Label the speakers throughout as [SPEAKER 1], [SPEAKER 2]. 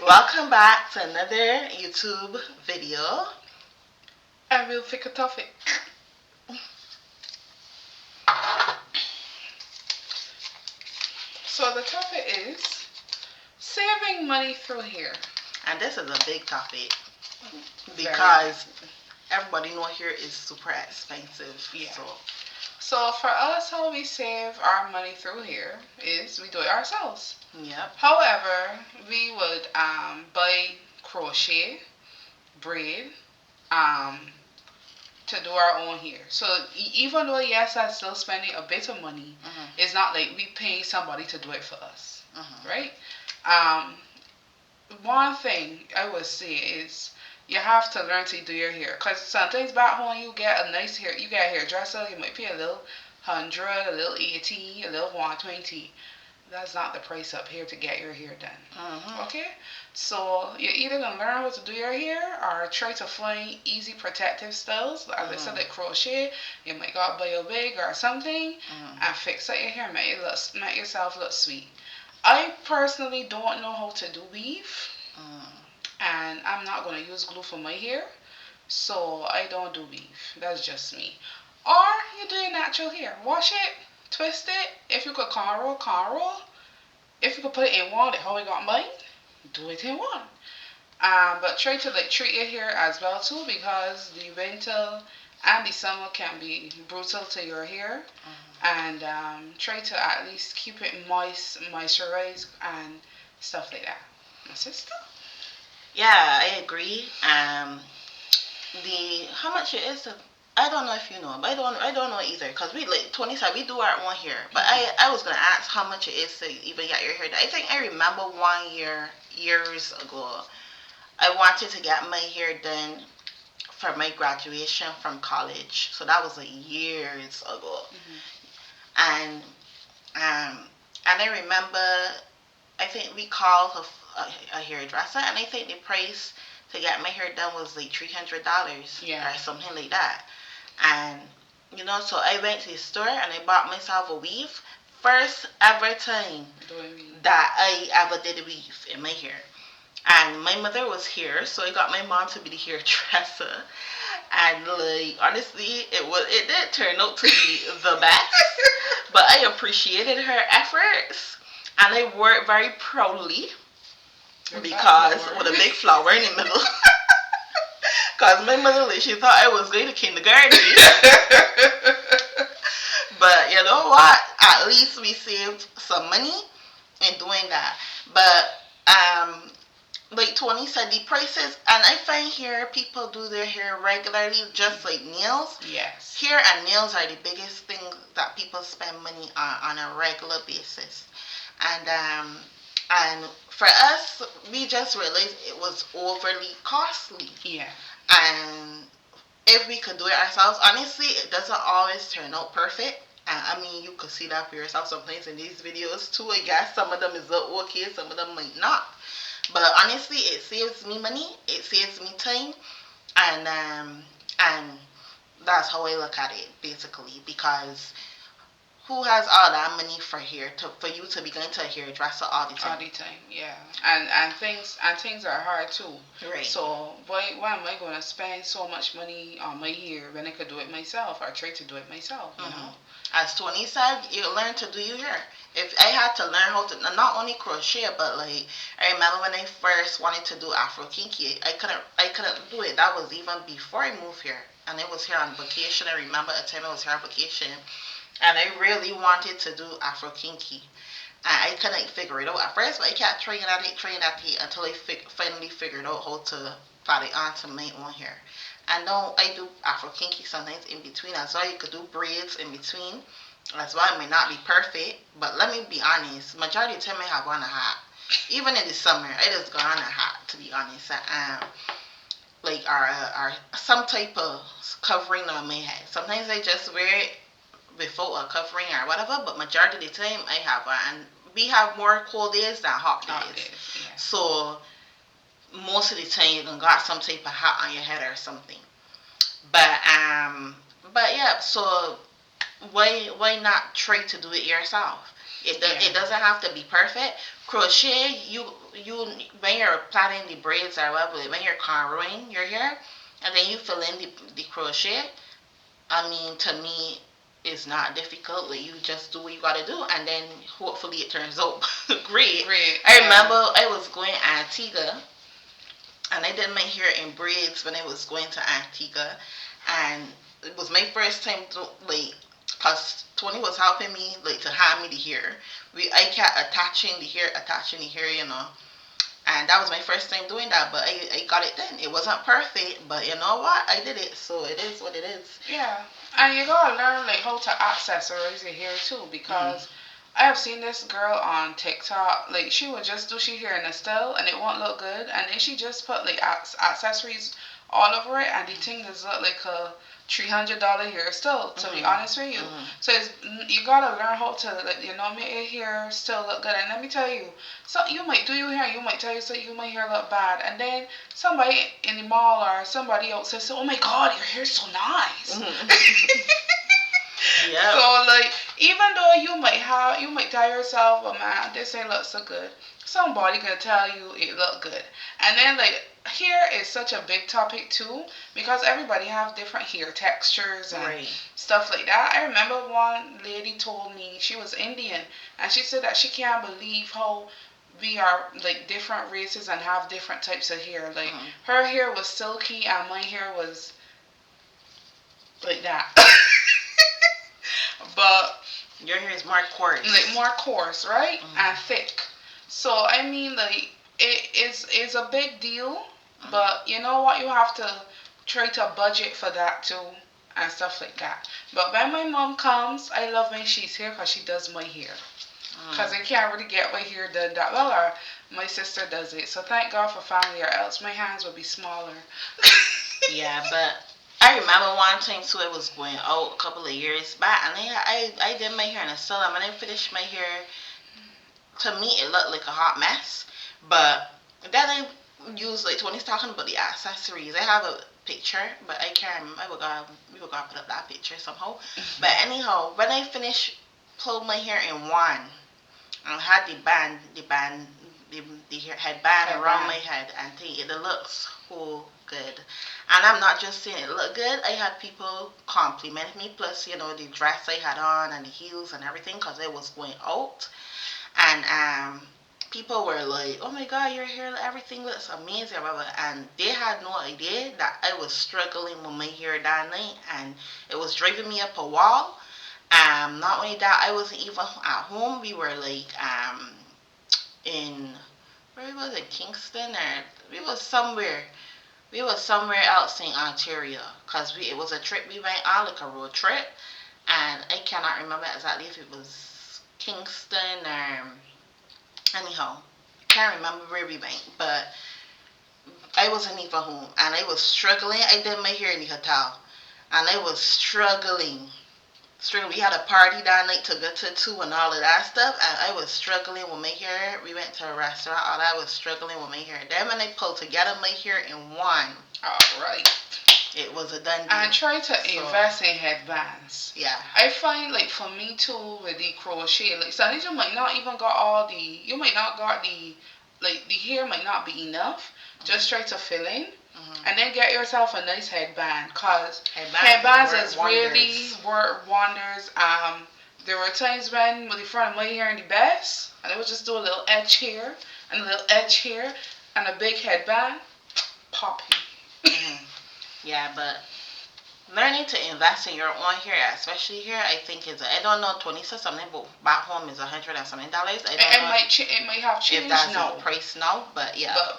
[SPEAKER 1] Welcome back to another YouTube video.
[SPEAKER 2] And we'll pick a topic. So the topic is saving money through here.
[SPEAKER 1] And this is a big topic because everybody know here is super expensive.
[SPEAKER 2] Yeah. So for us, how we save our money through here is we do it ourselves.
[SPEAKER 1] Yep.
[SPEAKER 2] However, we would buy crochet, braid, to do our own hair. So even though yes, I'm still spending a bit of money, it's not like we paying somebody to do it for us, right? One thing I would say is you have to learn to do your hair, because sometimes back home you get a nice hair, you get a hairdresser, you might pay a little 100, a little 80, a little 120. That's not the price up here to get your hair done. Okay? So you're either going to learn how to do your hair or try to find easy protective styles. As I said, like crochet, you might go buy a wig or something and fix up your hair, make yourself look sweet. I personally don't know how to do weave, and I'm not going to use glue for my hair, so I don't do weave. That's just me. Or you do your natural hair. Wash it, twist it. If you could cornrow, cornrow. If you could put it in one, like how I got mine, do it in one. But try to treat your hair as well too, because the winter and the summer can be brutal to your hair. And try to at least keep it moisturized and stuff like that. My sister?
[SPEAKER 1] Yeah, I agree. How much it is to, I don't know if you know, but I don't know either, because we like 20 said we do our own hair. But I was gonna ask how much it is to even get your hair done. I think I remember one year years ago, I wanted to get my hair done for my graduation from college. So that was like years ago. And I remember, I think we called a hairdresser, and I think the price to get my hair done was like $300 or something like that. And so I went to the store and I bought myself a weave. First ever time that I ever did a weave in my hair. And my mother was here, so I got my mom to be the hairdresser. And like honestly, it did turn out to be the best. But I appreciated her efforts, and I wore it very proudly because with a big flower in the middle. Because my mother, she thought I was going to kindergarten. But you know what? At least we saved some money in doing that. But like Tony said, the prices, and I find here people do their hair regularly, just like nails.
[SPEAKER 2] Yes.
[SPEAKER 1] Hair and nails are the biggest thing that people spend money on a regular basis. And for us, we just realized it was overly costly.
[SPEAKER 2] Yeah.
[SPEAKER 1] And if we could do it ourselves, honestly, it doesn't always turn out perfect. I mean, you could see that for yourself sometimes in these videos too. I guess some of them is okay, some of them might not. But honestly, it saves me money, it saves me time, and that's how I look at it basically. Because who has all that money for you to be going to a hairdresser all the time?
[SPEAKER 2] All the time, yeah. And things are hard too.
[SPEAKER 1] Right.
[SPEAKER 2] So why am I going to spend so much money on my hair when I could do it myself, or try to do it myself? You know.
[SPEAKER 1] As Tony said, you learn to do your hair. If I had to learn how to not only crochet, but like I remember when I first wanted to do Afro Kinky, I couldn't do it. That was even before I moved here, and I was here on vacation. I remember a time I was here on vacation, and I really wanted to do Afro Kinky. And I couldn't figure it out at first, but I kept trying at it until I finally figured out how to put it onto my own hair. And now I do Afro Kinky sometimes in between as well. You could do braids in between as well. It may not be perfect, but let me be honest, majority of the time I have on a hat. Even in the summer, I just got on a hat, to be honest. Like or some type of covering on my head. Sometimes I just wear it without a covering or whatever, but majority of the time I have one. And we have more cold days than hot days.
[SPEAKER 2] Yeah.
[SPEAKER 1] So most of the time you can got some type of hat on your head or something. But yeah, so why not try to do it yourself? It doesn't have to be perfect. Crochet, you when you're plaiting the braids or whatever, when you're cornrowing your hair, and then you fill in the crochet. I mean, to me, it's not difficult. Like, you just do what you gotta do, and then hopefully it turns out great.
[SPEAKER 2] Great.
[SPEAKER 1] I remember I was going to Antigua, and I did my hair in braids when I was going to Antigua, and it was my first time to, like, cause Tony was helping me, like, to hand me the hair. I kept attaching the hair, and that was my first time doing that. But I got it done. It wasn't perfect, but you know what? I did it, so it is what it is.
[SPEAKER 2] Yeah, and you gotta learn like how to accessorize your hair too, because I have seen this girl on TikTok. Like she would just do she hair in a style, and it won't look good, and then she just put like accessories all over it, and the thing does look like a $300 hair still. To be honest with you, so you gotta learn how to like make your hair still look good. And let me tell you, so you might do your hair, you might tell you so you my hair look bad, and then somebody in the mall or somebody else says, "Oh my God, your hair's so nice."
[SPEAKER 1] Yeah.
[SPEAKER 2] So like, even though you might tell yourself, "Oh man, this ain't look so good," somebody gonna tell you it look good. And then like, hair is such a big topic too, because everybody have different hair textures and stuff like that. I remember one lady told me she was Indian, and she said that she can't believe how we are like different races and have different types of hair. Like her hair was silky and my hair was like that. But
[SPEAKER 1] your hair is more coarse.
[SPEAKER 2] Like more coarse, right? And thick. So I mean like it's a big deal, but you know what, you have to try to budget for that too and stuff like that. But when my mom comes, I love when she's here because she does my hair. Because I can't really get my hair done that well, or my sister does it. So thank God for family, or else my hands would be smaller.
[SPEAKER 1] Yeah, but I remember one time too. I was going out a couple of years back, and I did my hair in a salon. When I finished my hair, to me it looked like a hot mess. But then I used, like Tony's talking about the accessories. I have a picture, but I can't remember. We were gonna put up that picture somehow. But anyhow, when I finished pulled my hair in one, I had the headband around my head, and it looks so good. And I'm not just saying it looked good. I had people compliment me, plus the dress I had on and the heels and everything, because I was going out, and people were like, "Oh my God, your hair, everything looks amazing," blah, blah. And they had no idea that I was struggling with my hair that night, and it was driving me up a wall. Not only that, I wasn't even at home. We were like in, where was it, Kingston, or we was somewhere. We was somewhere else in Ontario, because it was a trip we went on, like a road trip, and I cannot remember exactly if it was Kingston or anyhow. Can't remember where we went, but I wasn't even home, and I was struggling. I did my hair in the hotel, and I was struggling. We had a party that night to go to and all of that stuff, and I was struggling with my hair. We went to a restaurant, all I was struggling with my hair. Then when I pulled together my hair in one,
[SPEAKER 2] all right,
[SPEAKER 1] it was a done deal.
[SPEAKER 2] I try to invest in headbands.
[SPEAKER 1] Yeah.
[SPEAKER 2] I find like for me too with the crochet, like sometimes you might not even got all the, you might not got the, like the hair might not be enough. Just try to fill in. And then get yourself a nice headband, cause headbands is really work wonders. There were times when with the front of my hair in the best, and I would just do a little edge here and a little edge here and a big headband, poppy.
[SPEAKER 1] Yeah, but learning to invest in your own hair, especially here, I think is. I don't know. Tony said something about back home is $100 and something. I don't know.
[SPEAKER 2] It might have changed.
[SPEAKER 1] If that's the price now, but yeah.
[SPEAKER 2] But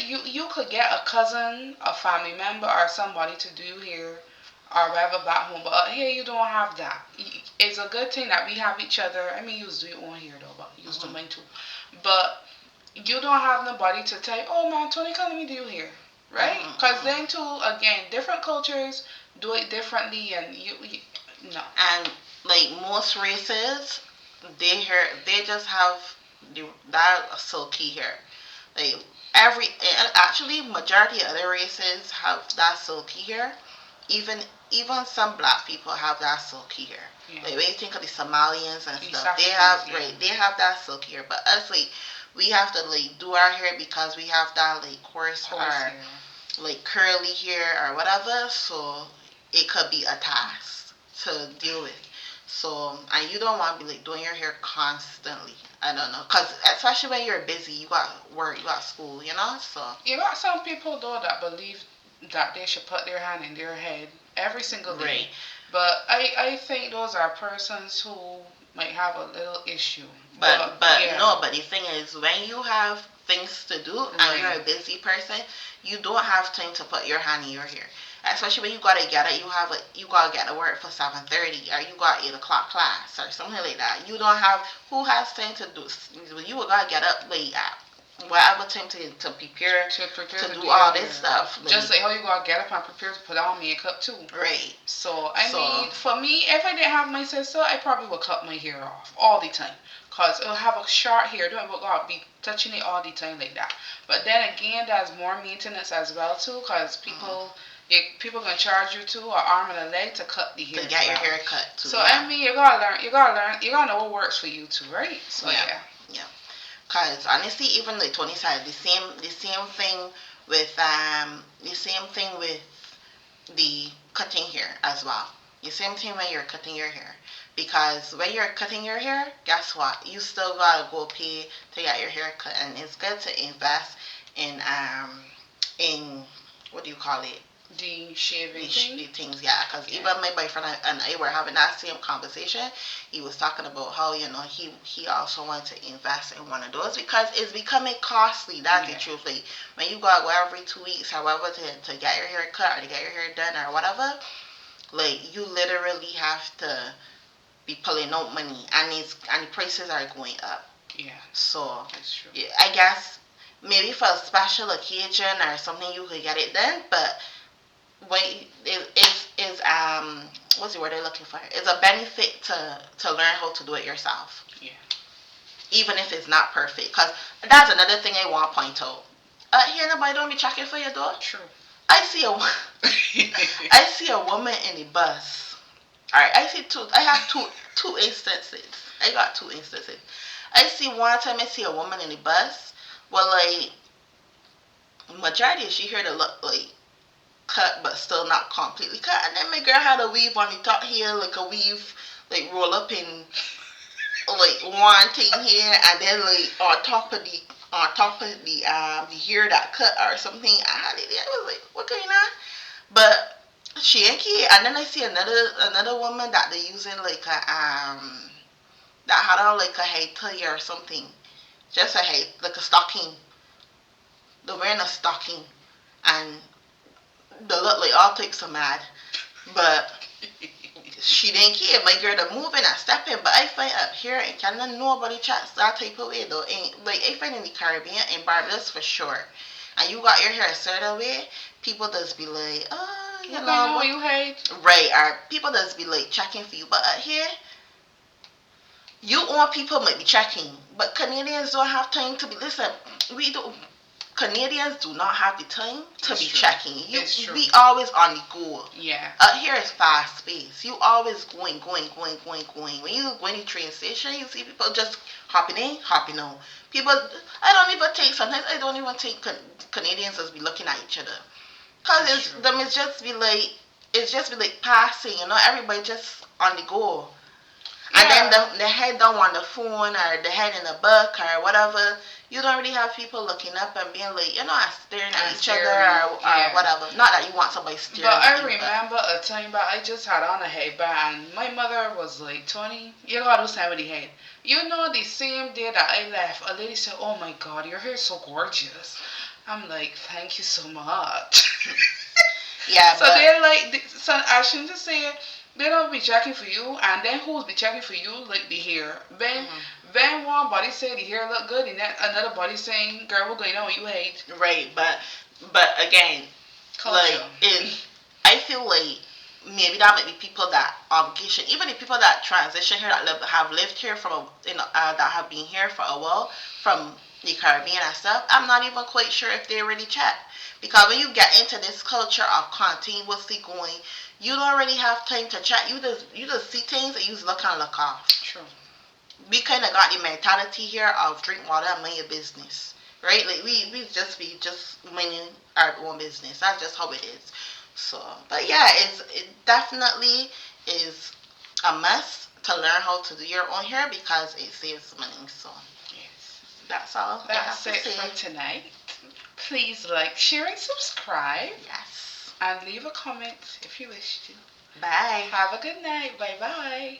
[SPEAKER 2] you could get a cousin, a family member, or somebody to do hair, or whatever back home. But here you don't have that. It's a good thing that we have each other. I mean, you do your own hair though, but you do mine too. But you don't have nobody to tell you, "Oh man, Tony, come let me do your hair." Right? Because then too, again, different cultures do it differently, and you no.
[SPEAKER 1] And like most races, they just have that silky hair. Like actually majority of other races have that silky hair. Even even some black people have that silky hair.
[SPEAKER 2] Yeah.
[SPEAKER 1] Like when you think of the Somalians and
[SPEAKER 2] East
[SPEAKER 1] stuff, they
[SPEAKER 2] Africans,
[SPEAKER 1] have
[SPEAKER 2] yeah.
[SPEAKER 1] right, they have that silky hair. But us, like, we have to like do our hair because we have that like coarse or
[SPEAKER 2] hair.
[SPEAKER 1] like curly hair or whatever. So it could be a task to deal with. So, and you don't want to be like doing your hair constantly. I don't know, cause especially when you're busy, you got work, you got school, you know. So
[SPEAKER 2] you got some people though that believe that they should put their hand in their head every single day.
[SPEAKER 1] right.
[SPEAKER 2] But I think those are persons who might have a little issue.
[SPEAKER 1] But
[SPEAKER 2] yeah.
[SPEAKER 1] no, but the thing is, when you have things to do and
[SPEAKER 2] Right.
[SPEAKER 1] you're a busy person, you don't have time to put your hand in your hair. Especially when you gotta get it, you gotta get to work for 7:30 or you got 8 o'clock class or something like that. You don't have who has time to do. You gotta get up late at whatever time to prepare to do all this stuff. Like,
[SPEAKER 2] just like how you gotta get up and prepare to put on makeup too.
[SPEAKER 1] right.
[SPEAKER 2] So I mean, for me, if I didn't have my sister, I probably would cut my hair off all the time. Cause it'll have a short hair, don't gotta be touching it all the time like that. But then again, there's more maintenance as well too, cause people gonna charge you too, an arm and a leg to cut the hair.
[SPEAKER 1] To get your hair cut too.
[SPEAKER 2] So yeah. I mean, you gotta learn, you gotta know what works for you too, right? So yeah.
[SPEAKER 1] Cause honestly, even like Tony said, the same thing with the cutting hair as well. The same thing when you're cutting your hair. Because when you're cutting your hair, guess what? You still gotta go pay to get your hair cut, and it's good to invest in what do you call it?
[SPEAKER 2] The shaving
[SPEAKER 1] the things, yeah. Because even my boyfriend and I were having that same conversation. He was talking about how he also wanted to invest in one of those because it's becoming costly. That's the truth. Like when you gotta go every 2 weeks, however, to get your hair cut or to get your hair done or whatever, like you literally have to be pulling out money, and the prices are going up.
[SPEAKER 2] Yeah.
[SPEAKER 1] So
[SPEAKER 2] that's true.
[SPEAKER 1] Yeah, I guess maybe for a special occasion or something you could get it done, but when is what's the word I'm looking for? It's a benefit to learn how to do it yourself.
[SPEAKER 2] Yeah.
[SPEAKER 1] Even if it's not perfect, because that's another thing I want to point out. Here nobody don't be checking for your door.
[SPEAKER 2] True.
[SPEAKER 1] I see a woman in the bus. All right, I have two instances. I got two instances. I see one time I see a woman in the bus. Well, like majority she here to look like cut but still not completely cut, and then my girl had a weave on the top here, like a weave like roll up in like one thing here, and then like on top of the hair that cut or something. I was like, what going on? But she ain't kid. And then I see another woman that they using like a that had on like a head tie or something, just a head like a stocking. They're wearing a stocking, and they look like all types of mad, but she didn't care. My girl to moving and stepping, but I find up here in Canada nobody chats that type of way though. And like I find in the Caribbean in Barbados for sure, and you got your hair a certain way, people just be like, oh, you know
[SPEAKER 2] what you hate,
[SPEAKER 1] right? Or people just be like checking for you, but here. You own people might be checking, but Canadians don't have time to be. Listen, we do. Canadians do not have the time to be checking. We always on the go.
[SPEAKER 2] Yeah.
[SPEAKER 1] Here is fast pace. You always going. When you go in the train station, you see people just hopping in, hopping out. People, I don't even think. Sometimes I don't even think Canadians just be looking at each other, cause it's just be like passing. You know, everybody just on the go. Yeah. And then the head don't on the phone or the head in the book or whatever. You don't really have people looking up and being like, staring at each other or whatever. Not that you want somebody staring
[SPEAKER 2] at you.
[SPEAKER 1] But
[SPEAKER 2] I remember a time back, I just had on a headband. My mother was like 20. You know, I was having the head. You know, the same day that I left, a lady said, oh my God, your hair is so gorgeous. I'm like, thank you so much.
[SPEAKER 1] Yeah,
[SPEAKER 2] so they're like, so I shouldn't just say it. They don't be checking for you, and then who's be checking for you? Like the hair. Then one body say the hair look good, and then another body saying, "Girl, what going on? You hate."
[SPEAKER 1] Right, but again,
[SPEAKER 2] culture.
[SPEAKER 1] Like I feel like maybe that might be people that vacation, even the people that transition here that have lived here that have been here for a while from the Caribbean and stuff, I'm not even quite sure if they really chat. Because when you get into this culture of continuously going, you don't really have time to chat. You just see things and you just look and look off.
[SPEAKER 2] True.
[SPEAKER 1] We kind of got the mentality here of drink water and mind your business, right? Like we just minding our own business. That's just how it is. So, but yeah, it definitely is a must to learn how to do your own hair because it saves money. So
[SPEAKER 2] Yes.
[SPEAKER 1] that's all I have
[SPEAKER 2] That's
[SPEAKER 1] to
[SPEAKER 2] it
[SPEAKER 1] say.
[SPEAKER 2] for tonight. Please like, share, and subscribe.
[SPEAKER 1] Yes.
[SPEAKER 2] And leave a comment if you wish to.
[SPEAKER 1] Bye.
[SPEAKER 2] Have a good night. Bye bye.